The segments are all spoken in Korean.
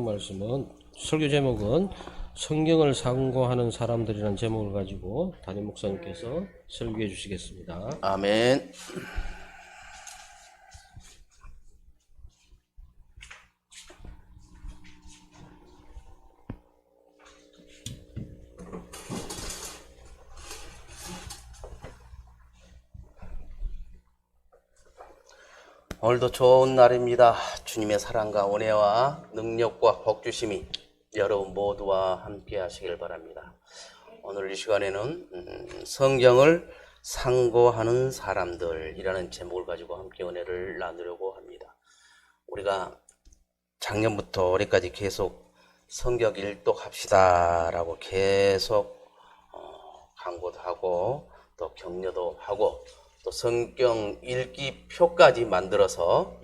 말씀은 설교 제목은 성경을 상고하는 사람들이라는 제목을 가지고 담임 목사님께서 설교해 주시겠습니다. 아멘. 오늘도 좋은 날입니다. 주님의 사랑과 은혜와 능력과 복주심이 여러분 모두와 함께 하시길 바랍니다. 오늘 이 시간에는 성경을 상고하는 사람들이라는 제목을 가지고 함께 은혜를 나누려고 합니다. 우리가 작년부터 올해까지 계속 성경 일독합시다 라고 계속 광고도 하고 또 격려도 하고 또 성경 읽기 표까지 만들어서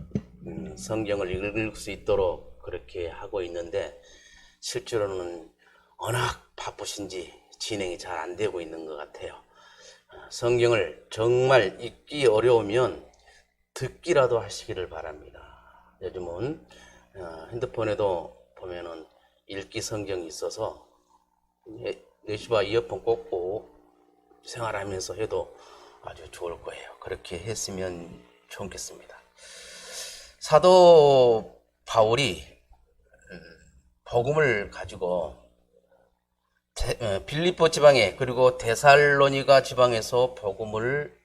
성경을 읽을 수 있도록 그렇게 하고 있는데 실제로는 워낙 바쁘신지 진행이 잘 안 되고 있는 것 같아요. 성경을 정말 읽기 어려우면 듣기라도 하시기를 바랍니다. 요즘은 핸드폰에도 보면은 읽기 성경이 있어서 네시바 이어폰 꽂고 생활하면서 해도 아주 좋을 거예요. 그렇게 했으면 좋겠습니다. 사도 바울이 복음을 가지고 빌립보 지방에 그리고 데살로니가 지방에서 복음을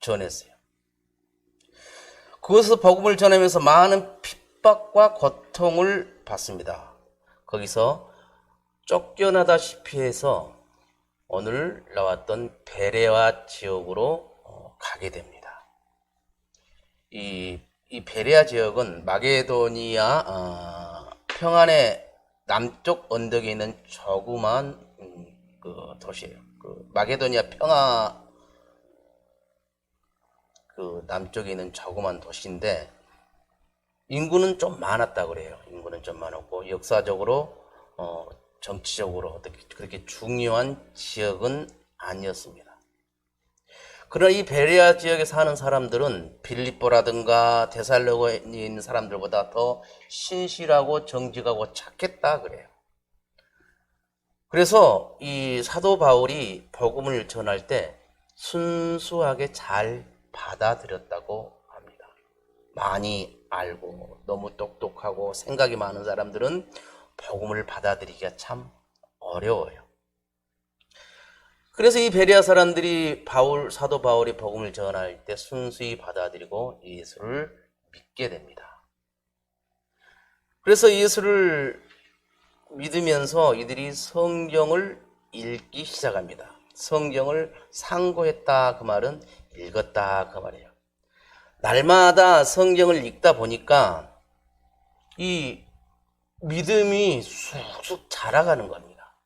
전했어요. 그것에서 복음을 전하면서 많은 핍박과 고통을 받습니다. 거기서 쫓겨나다시피 해서 오늘 나왔던 베레아 지역으로 가게 됩니다. 이 베레아 지역은 마게도니아 평안의 남쪽 언덕에 있는 조그만 그 도시예요. 그 마게도니아 평화 그 남쪽에 있는 조그만 도시인데 인구는 좀 많았다 그래요. 인구는 좀 많았고 역사적으로 정치적으로 그렇게 중요한 지역은 아니었습니다. 그러나 이 베레아 지역에 사는 사람들은 빌립보라든가 데살로니가에 있는 사람들보다 더 신실하고 정직하고 착했다 그래요. 그래서 이 사도 바울이 복음을 전할 때 순수하게 잘 받아들였다고 합니다. 많이 알고 너무 똑똑하고 생각이 많은 사람들은 복음을 받아들이기가 참 어려워요. 그래서 이 베레아 사람들이 사도 바울이 복음을 전할 때 순수히 받아들이고 예수를 믿게 됩니다. 그래서 예수를 믿으면서 이들이 성경을 읽기 시작합니다. 성경을 상고했다 그 말은 읽었다 그 말이에요. 날마다 성경을 읽다 보니까 이 믿음이 쑥쑥 자라가는 겁니다.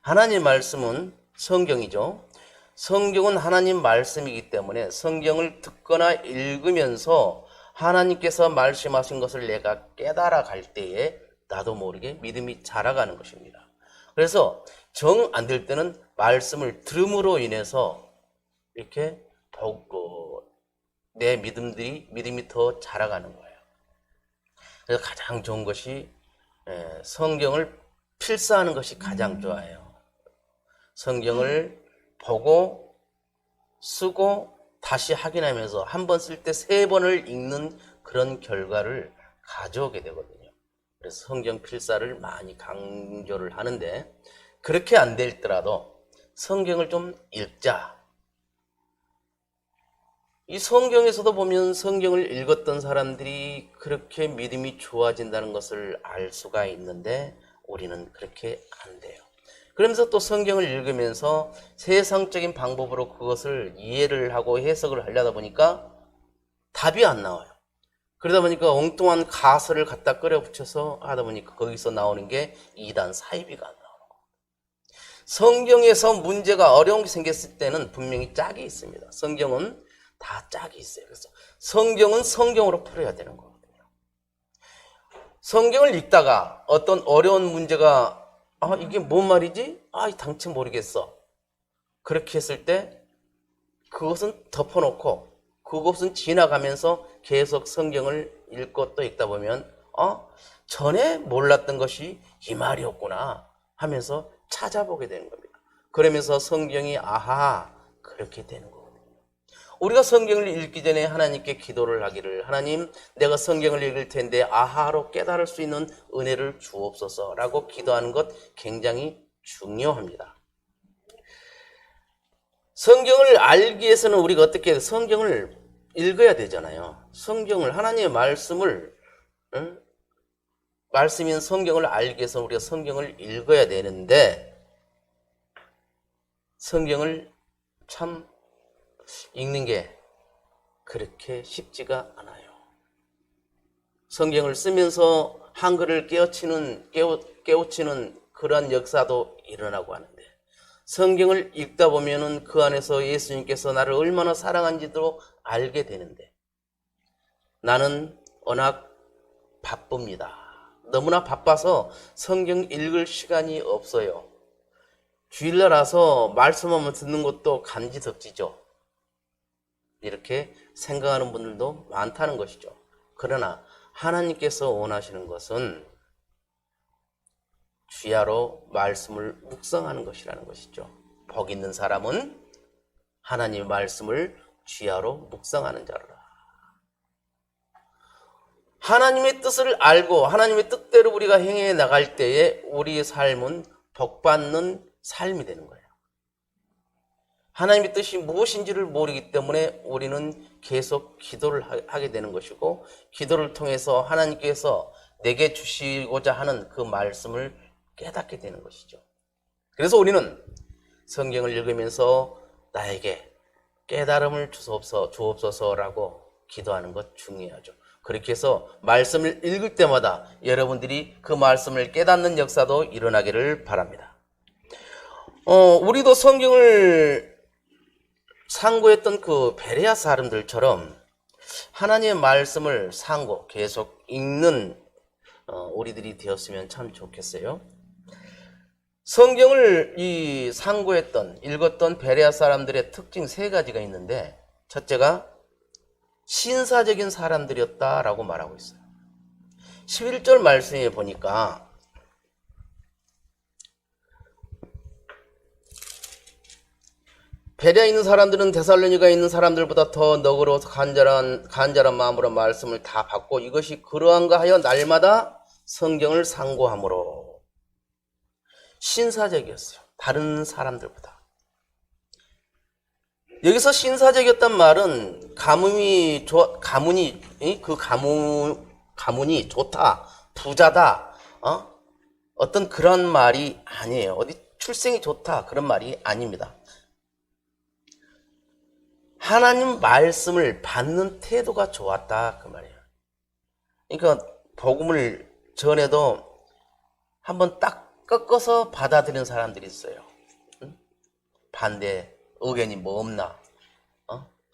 하나님 말씀은 성경이죠. 성경은 하나님 말씀이기 때문에 성경을 듣거나 읽으면서 하나님께서 말씀하신 것을 내가 깨달아 갈 때에 나도 모르게 믿음이 자라가는 것입니다. 그래서 정 안 될 때는 말씀을 들음으로 인해서 이렇게 내 믿음이 더 자라가는 거예요. 그래서 가장 좋은 것이 성경을 필사하는 것이 가장 좋아요. 성경을 보고 쓰고 다시 확인하면서 한 번 쓸 때 3번을 읽는 그런 결과를 가져오게 되거든요. 그래서 성경 필사를 많이 강조를 하는데 그렇게 안 되더라도 성경을 좀 읽자. 이 성경에서도 보면 성경을 읽었던 사람들이 그렇게 믿음이 좋아진다는 것을 알 수가 있는데 우리는 그렇게 안 돼요. 그러면서 또 성경을 읽으면서 세상적인 방법으로 그것을 이해를 하고 해석을 하려다 보니까 답이 안 나와요. 그러다 보니까 엉뚱한 가설을 갖다 끌어붙여서 하다 보니까 거기서 나오는 게 이단 사이비가 안 나오는 거예요. 성경에서 문제가 어려운 게 생겼을 때는 분명히 짝이 있습니다. 성경은 다 짝이 있어요. 그래서 성경은 성경으로 풀어야 되는 거거든요. 성경을 읽다가 어떤 어려운 문제가 이게 뭔 말이지? 당최 모르겠어. 그렇게 했을 때 그것은 덮어놓고 그것은 지나가면서 계속 성경을 읽고 또 읽다 보면 전에 몰랐던 것이 이 말이었구나 하면서 찾아보게 되는 겁니다. 그러면서 성경이 아하 그렇게 되는 거거든요. 우리가 성경을 읽기 전에 하나님께 기도를 하기를 하나님 내가 성경을 읽을 텐데 아하로 깨달을 수 있는 은혜를 주옵소서라고 기도하는 것 굉장히 중요합니다. 성경을 알기 위해서는 우리가 어떻게 성경을 읽어야 되잖아요. 성경을 하나님의 말씀을 말씀인 성경을 알기 위해서 우리가 성경을 읽어야 되는데 성경을 참 읽는 게 그렇게 쉽지가 않아요. 성경을 쓰면서 한글을 깨우치는 그러한 역사도 일어나고 하는데 성경을 읽다 보면은 그 안에서 예수님께서 나를 얼마나 사랑한지도 알게 되는데 나는 워낙 바쁩니다. 너무나 바빠서 성경 읽을 시간이 없어요. 주일날 와서 말씀 한번 듣는 것도 간지덕지죠. 이렇게 생각하는 분들도 많다는 것이죠. 그러나 하나님께서 원하시는 것은 주야로 말씀을 묵상하는 것이라는 것이죠. 복 있는 사람은 하나님의 말씀을 주야로 묵상하는 자로라. 하나님의 뜻을 알고 하나님의 뜻대로 우리가 행해 나갈 때에 우리의 삶은 복받는 삶이 되는 거예요. 하나님의 뜻이 무엇인지를 모르기 때문에 우리는 계속 기도를 하게 되는 것이고 기도를 통해서 하나님께서 내게 주시고자 하는 그 말씀을 깨닫게 되는 것이죠. 그래서 우리는 성경을 읽으면서 나에게 깨달음을 주옵소서라고 기도하는 것 중요하죠. 그렇게 해서 말씀을 읽을 때마다 여러분들이 그 말씀을 깨닫는 역사도 일어나기를 바랍니다. 우리도 성경을 상고했던 그 베레아 사람들처럼 하나님의 말씀을 상고 계속 읽는 우리들이 되었으면 참 좋겠어요. 성경을 읽었던 베레아 사람들의 특징 3가지가 있는데 첫째가 신사적인 사람들이었다라고 말하고 있어요. 11절 말씀에 보니까 베레아에 있는 사람들은 데살로니가에 있는 사람들보다 더 너그러워서 간절한 마음으로 말씀을 다 받고 이것이 그러한가 하여 날마다 성경을 상고함으로 신사적이었어요. 다른 사람들보다. 여기서 신사적이었단 말은 가문이 좋다, 부자다, 어떤 그런 말이 아니에요. 어디 출생이 좋다 그런 말이 아닙니다. 하나님 말씀을 받는 태도가 좋았다 그 말이에요. 그러니까 복음을 전해도 한번 딱 꺾어서 받아들이는 사람들이 있어요. 반대 의견이 뭐 없나?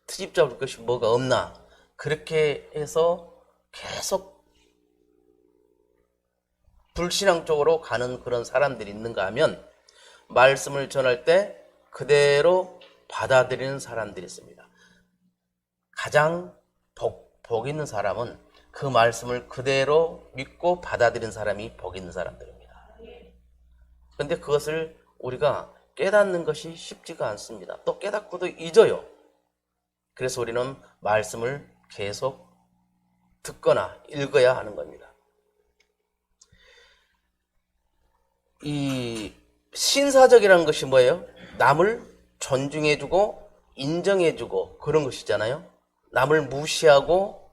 트집 잡을 것이 뭐가 없나? 그렇게 해서 계속 불신앙 쪽으로 가는 그런 사람들이 있는가 하면 말씀을 전할 때 그대로 받아들이는 사람들이 있습니다. 가장 복 있는 사람은 그 말씀을 그대로 믿고 받아들이는 사람이 복 있는 사람들입니다. 그런데 그것을 우리가 깨닫는 것이 쉽지가 않습니다. 또 깨닫고도 잊어요. 그래서 우리는 말씀을 계속 듣거나 읽어야 하는 겁니다. 이 신사적이라는 것이 뭐예요? 남을 존중해주고 인정해주고 그런 것이잖아요. 남을 무시하고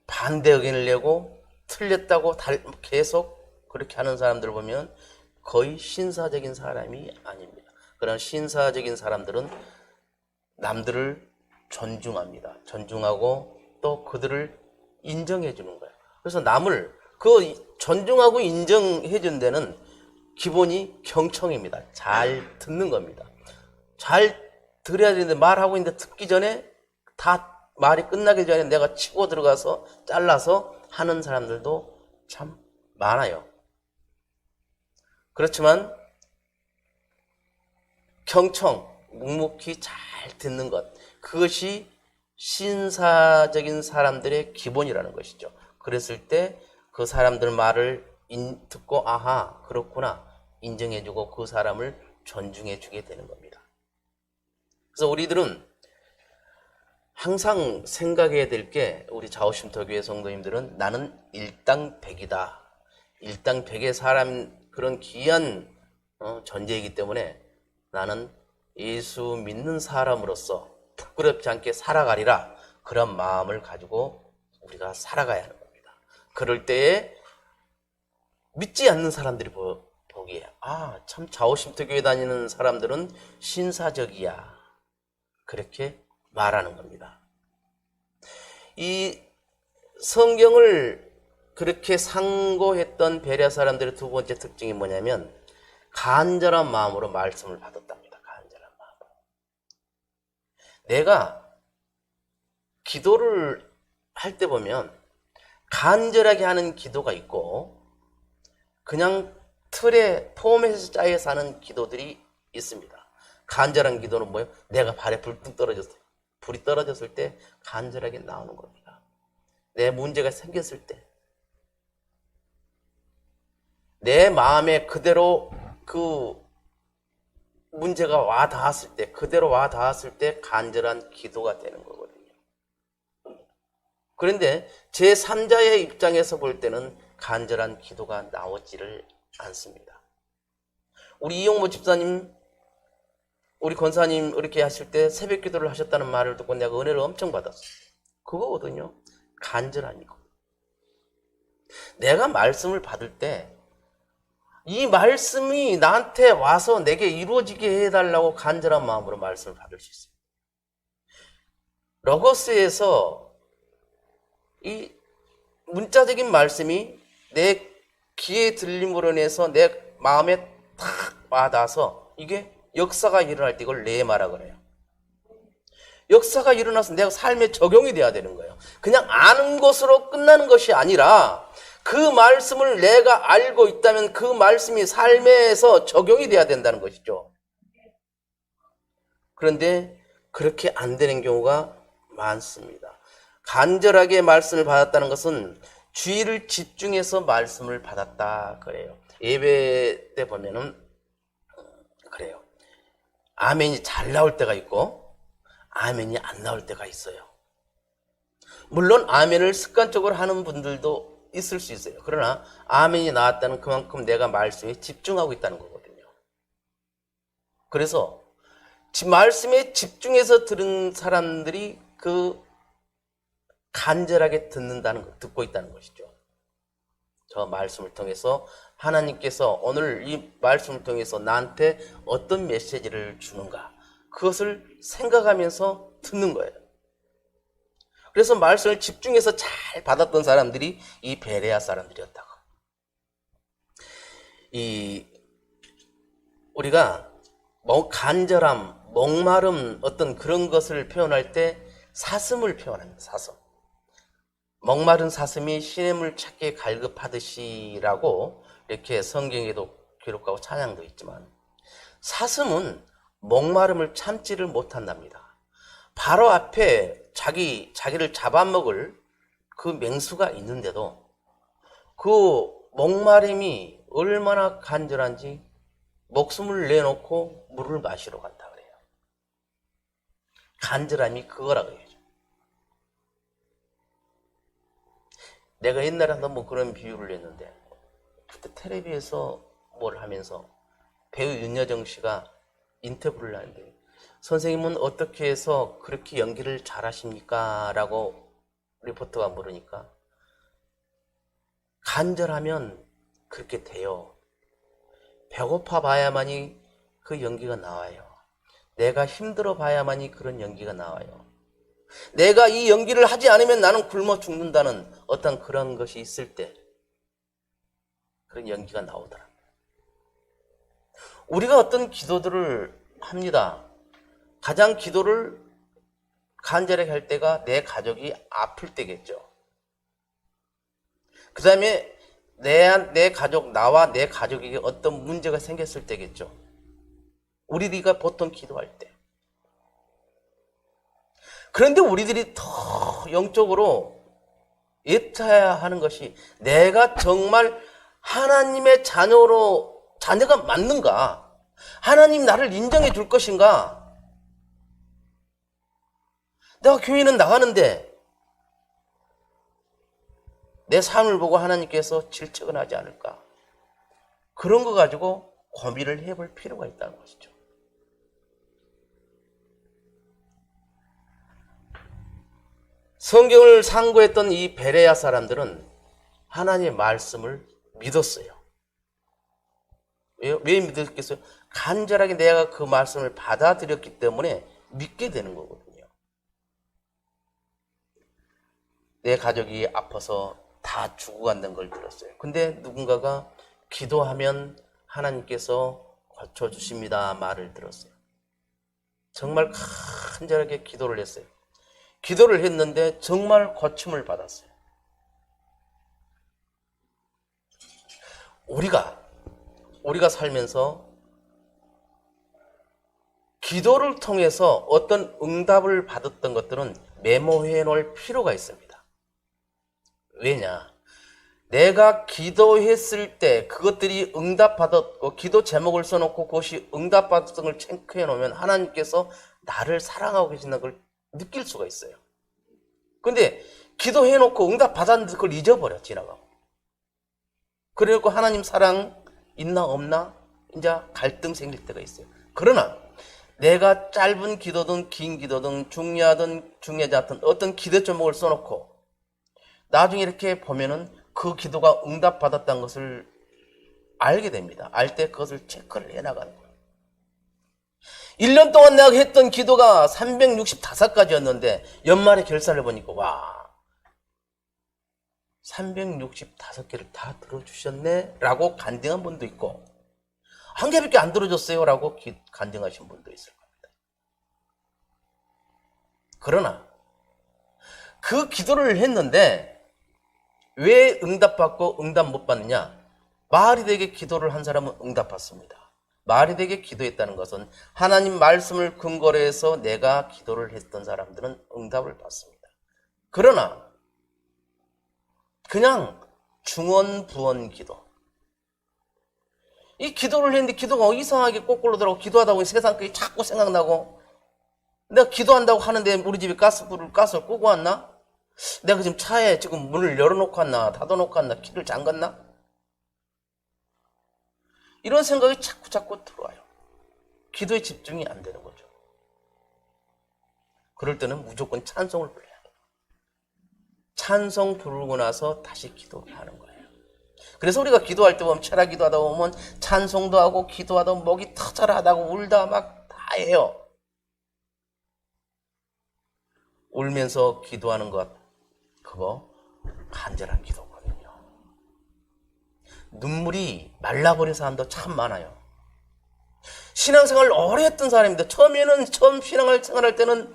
반대 의견을 내고 틀렸다고 계속 그렇게 하는 사람들 보면 거의 신사적인 사람이 아닙니다. 그런 신사적인 사람들은 남들을 존중합니다. 존중하고 또 그들을 인정해 주는 거예요. 그래서 남을 존중하고 인정해 준 데는 기본이 경청입니다. 잘 듣는 겁니다. 잘 들어야 되는데 말하고 있는데 듣기 전에 다 말이 끝나기 전에 내가 치고 들어가서 잘라서 하는 사람들도 참 많아요. 그렇지만 경청, 묵묵히 잘 듣는 것, 그것이 신사적인 사람들의 기본이라는 것이죠. 그랬을 때 그 사람들 말을 듣고 아하 그렇구나 인정해주고 그 사람을 존중해주게 되는 겁니다. 그래서 우리들은 항상 생각해야 될 게 우리 자오심터교회 성도님들은 나는 일당백이다. 일당백의 사람 그런 귀한 존재이기 때문에 나는 예수 믿는 사람으로서 부끄럽지 않게 살아가리라. 그런 마음을 가지고 우리가 살아가야 하는 겁니다. 그럴 때에 믿지 않는 사람들이 보기에 참 자오심터교회 다니는 사람들은 신사적이야. 그렇게 말하는 겁니다. 이 성경을 그렇게 상고했던 베레아 사람들의 두 번째 특징이 뭐냐면 간절한 마음으로 말씀을 받았답니다. 간절한 마음으로. 내가 기도를 할 때 보면 간절하게 하는 기도가 있고 그냥 틀에 폼에서 짜여서 하는 기도들이 있습니다. 간절한 기도는 뭐예요? 내가 발에 불이 떨어졌을 때 간절하게 나오는 겁니다. 내 문제가 생겼을 때 내 마음에 그대로 그 문제가 와 닿았을 때 그대로 와 닿았을 때 간절한 기도가 되는 거거든요. 그런데 제3자의 입장에서 볼 때는 간절한 기도가 나오지를 않습니다. 우리 이용모 집사님 우리 권사님 이렇게 하실 때 새벽 기도를 하셨다는 말을 듣고 내가 은혜를 엄청 받았어요. 그거거든요. 간절한 거. 내가 말씀을 받을 때 이 말씀이 나한테 와서 내게 이루어지게 해달라고 간절한 마음으로 말씀을 받을 수 있어요. 로고스에서 이 문자적인 말씀이 내 귀에 들림으로 인해서 내 마음에 탁 와닿아서 이게 역사가 일어날 때 이걸 레마라 그래요. 역사가 일어나서 내가 삶에 적용이 돼야 되는 거예요. 그냥 아는 것으로 끝나는 것이 아니라 그 말씀을 내가 알고 있다면 그 말씀이 삶에서 적용이 돼야 된다는 것이죠. 그런데 그렇게 안 되는 경우가 많습니다. 간절하게 말씀을 받았다는 것은 주의를 집중해서 말씀을 받았다 그래요. 예배 때 보면은 그래요. 아멘이 잘 나올 때가 있고 아멘이 안 나올 때가 있어요. 물론 아멘을 습관적으로 하는 분들도 있을 수 있어요. 그러나 아멘이 나왔다는 그만큼 내가 말씀에 집중하고 있다는 거거든요. 그래서 말씀에 집중해서 들은 사람들이 그 간절하게 듣고 있다는 것이죠. 저 말씀을 통해서 하나님께서 오늘 이 말씀을 통해서 나한테 어떤 메시지를 주는가 그것을 생각하면서 듣는 거예요. 그래서 말씀을 집중해서 잘 받았던 사람들이 이 베레아 사람들이었다고. 우리가 간절함, 목마름 어떤 그런 것을 표현할 때 사슴을 표현합니다. 사슴. 목마른 사슴이 시냇물 찾기에 갈급하듯이라고 이렇게 성경에도 기록하고 찬양도 있지만 사슴은 목마름을 참지를 못한답니다. 바로 앞에 자기를 잡아먹을 그 맹수가 있는데도 그 목마름이 얼마나 간절한지 목숨을 내놓고 물을 마시러 간다 그래요. 간절함이 그거라고 해야죠. 내가 옛날에 한번 그런 비유를 했는데 그때 텔레비에서 뭘 하면서 배우 윤여정 씨가 인터뷰를 하는데 선생님은 어떻게 해서 그렇게 연기를 잘하십니까? 라고 리포터가 물으니까 간절하면 그렇게 돼요. 배고파 봐야만이 그 연기가 나와요. 내가 힘들어 봐야만이 그런 연기가 나와요. 내가 이 연기를 하지 않으면 나는 굶어 죽는다는 어떤 그런 것이 있을 때 그런 연기가 나오더라. 우리가 어떤 기도들을 합니다. 가장 기도를 간절하게 할 때가 내 가족이 아플 때겠죠. 그 다음에 내 가족, 나와 내 가족에게 어떤 문제가 생겼을 때겠죠. 우리가 보통 기도할 때. 그런데 우리들이 더 영적으로 애타야 하는 것이 내가 정말 하나님의 자녀가 맞는가? 하나님 나를 인정해 줄 것인가? 내가 교회는 나가는데 내 삶을 보고 하나님께서 질책은 하지 않을까? 그런 거 가지고 고민을 해볼 필요가 있다는 것이죠. 성경을 상고했던 이 베레아 사람들은 하나님의 말씀을 믿었어요. 왜 믿었겠어요? 간절하게 내가 그 말씀을 받아들였기 때문에 믿게 되는 거거든요. 내 가족이 아파서 다 죽어간다는 걸 들었어요. 근데 누군가가 기도하면 하나님께서 고쳐주십니다 말을 들었어요. 정말 간절하게 기도를 했어요. 기도를 했는데 정말 고침을 받았어요. 우리가 살면서 기도를 통해서 어떤 응답을 받았던 것들은 메모해 놓을 필요가 있습니다. 왜냐? 내가 기도했을 때 그것들이 응답받았고 기도 제목을 써놓고 그것이 응답받았던 걸 체크해 놓으면 하나님께서 나를 사랑하고 계신다는 걸 느낄 수가 있어요. 근데 기도해 놓고 응답받았는데 그걸 잊어버려 지나가고. 그래갖고 하나님 사랑 있나 없나 이제 갈등 생길 때가 있어요. 그러나 내가 짧은 기도든 긴 기도든 중요하든 중요하지 않든 어떤 기도 제목을 써놓고 나중에 이렇게 보면은 그 기도가 응답받았다는 것을 알게 됩니다. 알 때 그것을 체크를 해나가는 거예요. 1년 동안 내가 했던 기도가 365가지였는데 연말에 결산을 보니까 와 365개를 다 들어주셨네 라고 간증한 분도 있고 한 개밖에 안 들어줬어요 라고 간증하신 분도 있을 겁니다. 그러나 그 기도를 했는데 왜 응답받고 응답 못 받느냐? 말이 되게 기도를 한 사람은 응답받습니다. 말이 되게 기도했다는 것은 하나님 말씀을 근거로 해서 내가 기도를 했던 사람들은 응답을 받습니다. 그러나 그냥 중언부언 기도. 이 기도를 했는데 기도가 이상하게 거꾸로 들어가고 기도하다 보니 세상 것이 자꾸 생각나고 내가 기도한다고 하는데 우리 집에 가스불을 끄고 왔나? 내가 지금 차에 지금 문을 열어놓고 왔나? 닫아놓고 왔나? 키를 잠갔나? 이런 생각이 자꾸 들어와요. 기도에 집중이 안 되는 거죠. 그럴 때는 무조건 찬송을 불러야 돼요. 찬송 부르고 나서 다시 기도를 하는 거예요. 그래서 우리가 기도할 때 보면 철학 기도하다 보면 찬송도 하고 기도하다 보면 목이 터져라 하다고 울다 막 다 해요. 울면서 기도하는 것 그거 간절한 기도거든요. 눈물이 말라버린 사람도 참 많아요. 신앙생활 오래 했던 사람인데 처음 신앙생활할 때는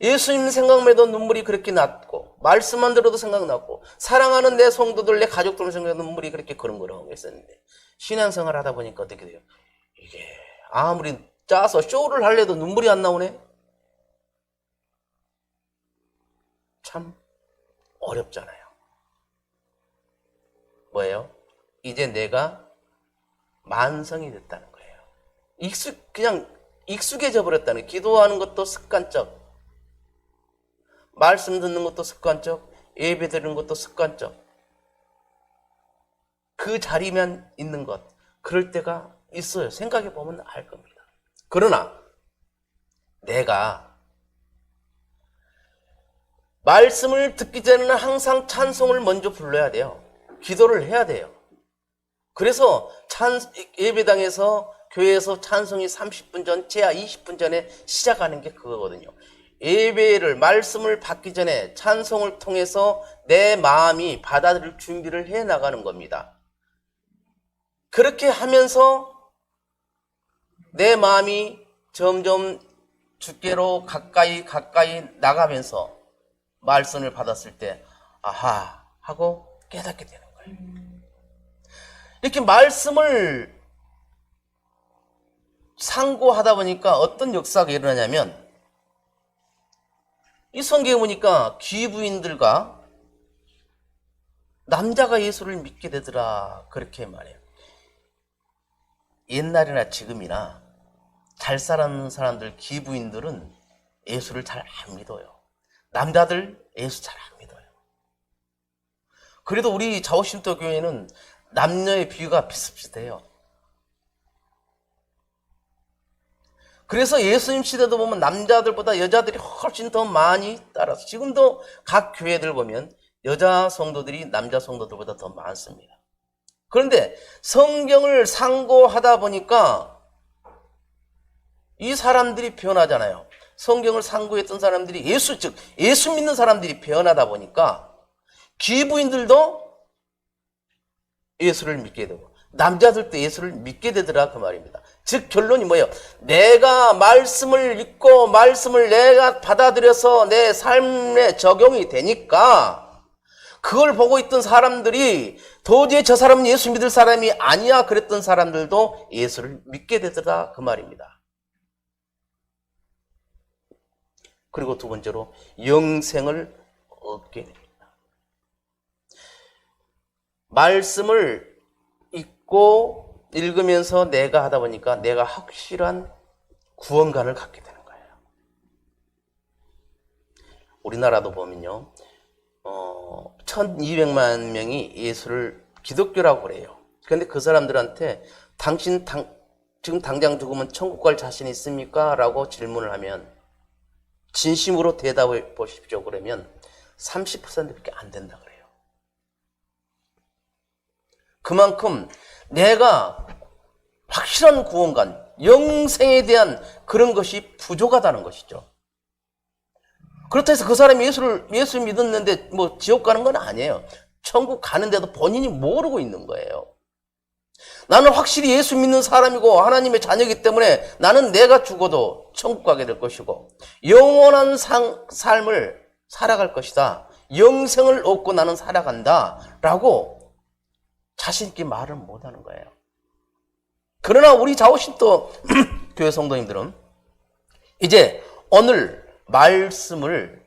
예수님 생각만 해도 눈물이 그렇게 났고 말씀만 들어도 생각났고 사랑하는 내 성도들 내 가족들 생각해도 눈물이 그렇게 그렁그렁 했었는데 신앙생활 하다 보니까 어떻게 돼요? 이게 아무리 짜서 쇼를 하려도 눈물이 안 나오네? 참 어렵잖아요. 뭐예요? 이제 내가 만성이 됐다는 거예요. 그냥 익숙해져 버렸다는 거예요. 기도하는 것도 습관적, 말씀 듣는 것도 습관적, 예배 드리는 것도 습관적. 그 자리면 있는 것. 그럴 때가 있어요. 생각해 보면 알 겁니다. 그러나 내가 말씀을 듣기 전에는 항상 찬송을 먼저 불러야 돼요. 기도를 해야 돼요. 그래서 예배당에서 교회에서 찬송이 30분 전, 최하 20분 전에 시작하는 게 그거거든요. 예배를 말씀을 받기 전에 찬송을 통해서 내 마음이 받아들일 준비를 해 나가는 겁니다. 그렇게 하면서 내 마음이 점점 주께로 가까이 나가면서 말씀을 받았을 때 아하 하고 깨닫게 되는 거예요. 이렇게 말씀을 상고하다 보니까 어떤 역사가 일어나냐면 이 성경에 보니까 귀부인들과 남자가 예수를 믿게 되더라 그렇게 말해요. 옛날이나 지금이나 잘 살아는 사람들, 귀부인들은 예수를 잘 안 믿어요. 남자들 예수 잘 안 믿어요. 그래도 우리 자오신토 교회는 남녀의 비유가 비슷비슷해요. 그래서 예수님 시대도 보면 남자들보다 여자들이 훨씬 더 많이 따라서 지금도 각 교회들 보면 여자 성도들이 남자 성도들보다 더 많습니다. 그런데 성경을 상고하다 보니까 이 사람들이 변하잖아요. 성경을 상고했던 사람들이 예수 믿는 사람들이 변하다 보니까 귀부인들도 예수를 믿게 되고 남자들도 예수를 믿게 되더라 그 말입니다. 즉 결론이 뭐예요? 내가 말씀을 읽고 말씀을 내가 받아들여서 내 삶에 적용이 되니까 그걸 보고 있던 사람들이 도저히 저 사람은 예수 믿을 사람이 아니야 그랬던 사람들도 예수를 믿게 되더라 그 말입니다. 그리고 두 번째로 영생을 얻게 됩니다. 말씀을 읽고 읽으면서 내가 하다 보니까 내가 확실한 구원관을 갖게 되는 거예요. 우리나라도 보면요. 1200만 명이 예수를 기독교라고 그래요. 그런데 그 사람들한테 지금 당장 죽으면 천국 갈 자신 있습니까? 라고 질문을 하면 진심으로 대답해 보십시오. 그러면 30%밖에 안 된다 그래요. 그만큼 내가 확실한 구원관, 영생에 대한 그런 것이 부족하다는 것이죠. 그렇다 해서 그 사람이 예수 믿었는데 뭐 지옥 가는 건 아니에요. 천국 가는데도 본인이 모르고 있는 거예요. 나는 확실히 예수 믿는 사람이고 하나님의 자녀이기 때문에 나는 내가 죽어도 천국 가게 될 것이고 영원한 삶을 살아갈 것이다. 영생을 얻고 나는 살아간다. 라고 자신 있게 말을 못하는 거예요. 그러나 우리 자오신토 교회 성도님들은 이제 오늘 말씀을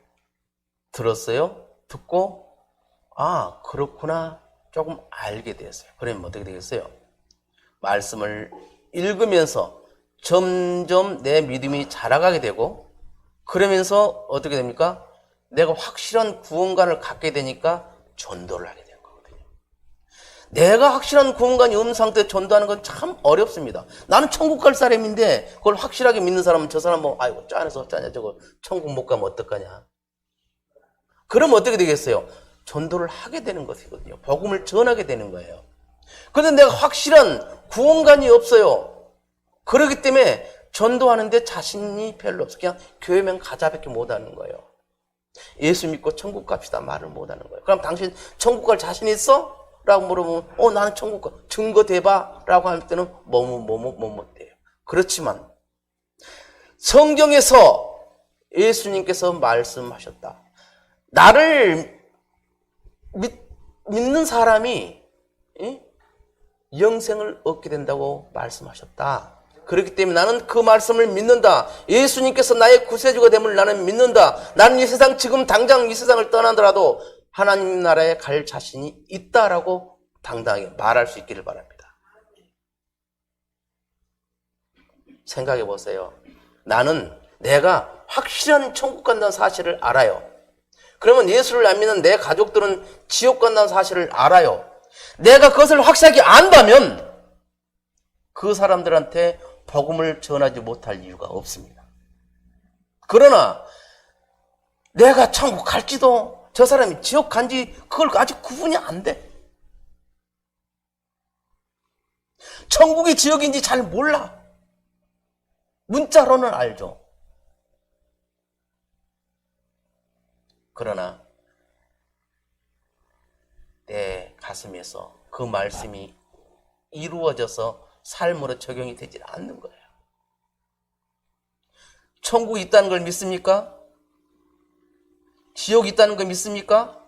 들었어요. 듣고 아 그렇구나 조금 알게 되었어요. 그러면 어떻게 되겠어요? 말씀을 읽으면서 점점 내 믿음이 자라가게 되고 그러면서 어떻게 됩니까? 내가 확실한 구원관을 갖게 되니까 전도를 하게 되는 거거든요. 내가 확실한 구원관이 없는 상태에 전도하는 건 참 어렵습니다. 나는 천국 갈 사람인데 그걸 확실하게 믿는 사람은 저 사람 뭐 아이고 짠해서 어쩌냐 저거 천국 못 가면 어떡하냐. 그럼 어떻게 되겠어요? 전도를 하게 되는 것이거든요. 복음을 전하게 되는 거예요. 그런데 내가 확실한 구원관이 없어요. 그렇기 때문에 전도하는데 자신이 별로 없어. 그냥 교회만 가자밖에 못하는 거예요. 예수 믿고 천국 갑시다 말을 못하는 거예요. 그럼 당신 천국 갈 자신 있어? 라고 물어보면 나는 천국 가 증거 대봐 라고 할 때는 뭐뭐 돼요. 그렇지만 성경에서 예수님께서 말씀하셨다. 나를 믿는 사람이 영생을 얻게 된다고 말씀하셨다. 그렇기 때문에 나는 그 말씀을 믿는다. 예수님께서 나의 구세주가 됨을 나는 믿는다. 나는 이 세상 지금 당장 이 세상을 떠나더라도 하나님 나라에 갈 자신이 있다라고 당당하게 말할 수 있기를 바랍니다. 생각해 보세요. 나는 내가 확실한 천국 간다는 사실을 알아요. 그러면 예수를 안 믿는 내 가족들은 지옥 간다는 사실을 알아요. 내가 그것을 확실하게 안다면 그 사람들한테 복음을 전하지 못할 이유가 없습니다. 그러나 내가 천국 갈지도 저 사람이 지옥 간지 그걸 아직 구분이 안 돼. 천국이 지옥인지 잘 몰라. 문자로는 알죠. 그러나 내 가슴에서 그 말씀이 이루어져서 삶으로 적용이 되질 않는 거예요. 천국이 있다는 걸 믿습니까? 지옥이 있다는 걸 믿습니까?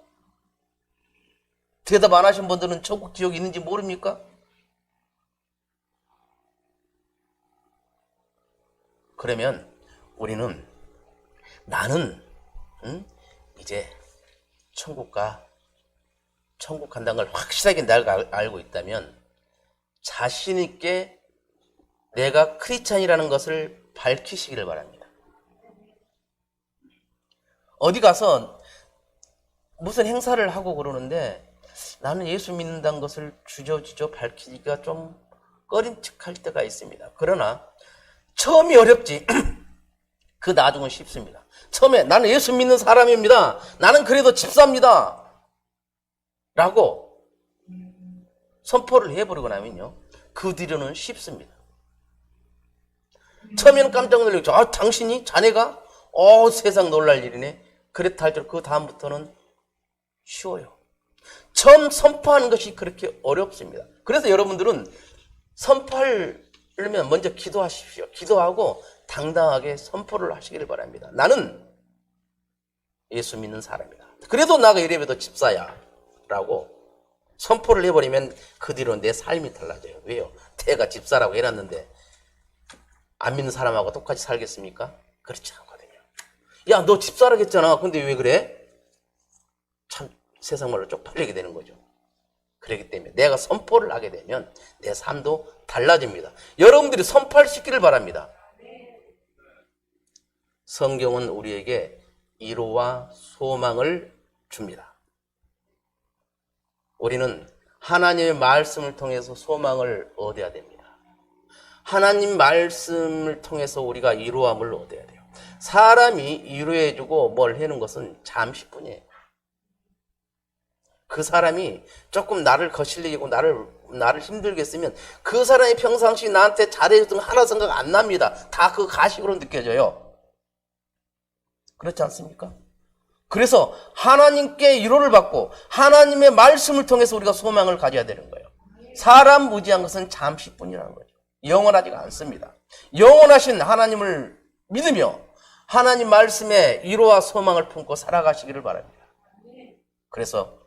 대답 안 하신 분들은 천국, 지옥이 있는지 모릅니까? 그러면 우리는 나는 이제 천국 간다는 걸 확실하게 내가 알고 있다면 자신 있게 내가 크리스찬이라는 것을 밝히시기를 바랍니다. 어디 가서 무슨 행사를 하고 그러는데 나는 예수 믿는다는 것을 주저주저 밝히기가 좀 꺼림칙할 때가 있습니다. 그러나 처음이 어렵지 그 나중은 쉽습니다. 처음에 나는 예수 믿는 사람입니다. 나는 그래도 집사입니다. 라고 선포를 해버리고 나면요. 그 뒤로는 쉽습니다. 처음에는 깜짝 놀라죠. 아, 당신이? 자네가? 세상 놀랄 일이네. 그랬다 할지라도 그 다음부터는 쉬워요. 처음 선포하는 것이 그렇게 어렵습니다. 그래서 여러분들은 선포하려면 먼저 기도하십시오. 기도하고 당당하게 선포를 하시기를 바랍니다. 나는 예수 믿는 사람이다. 그래도 나가 이래봬도 집사야 라고 선포를 해버리면 그 뒤로 내 삶이 달라져요. 왜요? 내가 집사라고 해놨는데 안 믿는 사람하고 똑같이 살겠습니까? 그렇지 않거든요. 야, 너 집사라고 했잖아. 근데 왜 그래? 참 세상 말로 쪽팔리게 되는 거죠. 그렇기 때문에 내가 선포를 하게 되면 내 삶도 달라집니다. 여러분들이 선포시키를 바랍니다. 성경은 우리에게 위로와 소망을 줍니다. 우리는 하나님의 말씀을 통해서 소망을 얻어야 됩니다. 하나님 말씀을 통해서 우리가 위로함을 얻어야 돼요. 사람이 위로해주고 뭘 해는 것은 잠시뿐이에요. 그 사람이 조금 나를 거슬리고 나를 힘들게 쓰면 그 사람이 평상시 나한테 잘해줬던 거 하나 생각 안 납니다. 다 그 가식으로 느껴져요. 그렇지 않습니까? 그래서 하나님께 위로를 받고 하나님의 말씀을 통해서 우리가 소망을 가져야 되는 거예요. 사람 무지한 것은 잠시뿐이라는 거죠. 영원하지가 않습니다. 영원하신 하나님을 믿으며 하나님 말씀에 위로와 소망을 품고 살아가시기를 바랍니다. 그래서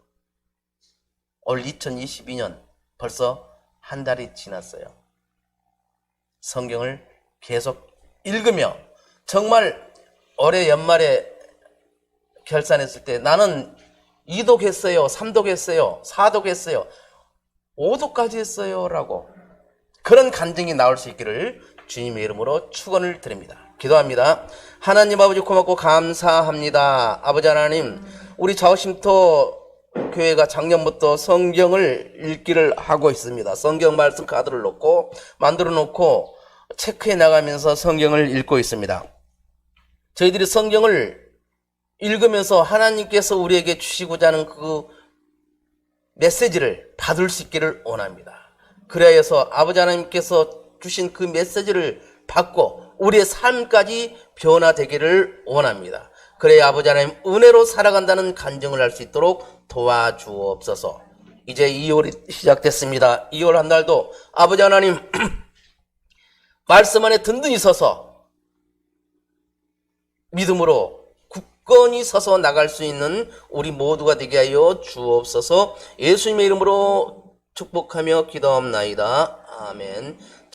올 2022년 벌써 한 달이 지났어요. 성경을 계속 읽으며 정말 올해 연말에 결산했을 때 나는 2독 했어요, 3독 했어요, 4독 했어요, 5독까지 했어요 라고 그런 간증이 나올 수 있기를 주님의 이름으로 축원을 드립니다. 기도합니다. 하나님 아버지 고맙고 감사합니다. 아버지 하나님, 우리 좌우심터 교회가 작년부터 성경을 읽기를 하고 있습니다. 성경 말씀 카드를 만들어 놓고 체크해 나가면서 성경을 읽고 있습니다. 저희들이 성경을 읽으면서 하나님께서 우리에게 주시고자 하는 그 메시지를 받을 수 있기를 원합니다. 그래야 해서 아버지 하나님께서 주신 그 메시지를 받고 우리의 삶까지 변화되기를 원합니다. 그래야 아버지 하나님 은혜로 살아간다는 간증을 할 수 있도록 도와주옵소서. 이제 2월이 시작됐습니다. 2월 한 달도 아버지 하나님 말씀 안에 든든히 서서 믿음으로 굳건히 서서 나갈 수 있는 우리 모두가 되게 하여 주옵소서. 예수님의 이름으로 축복하며 기도합나이다. 아멘.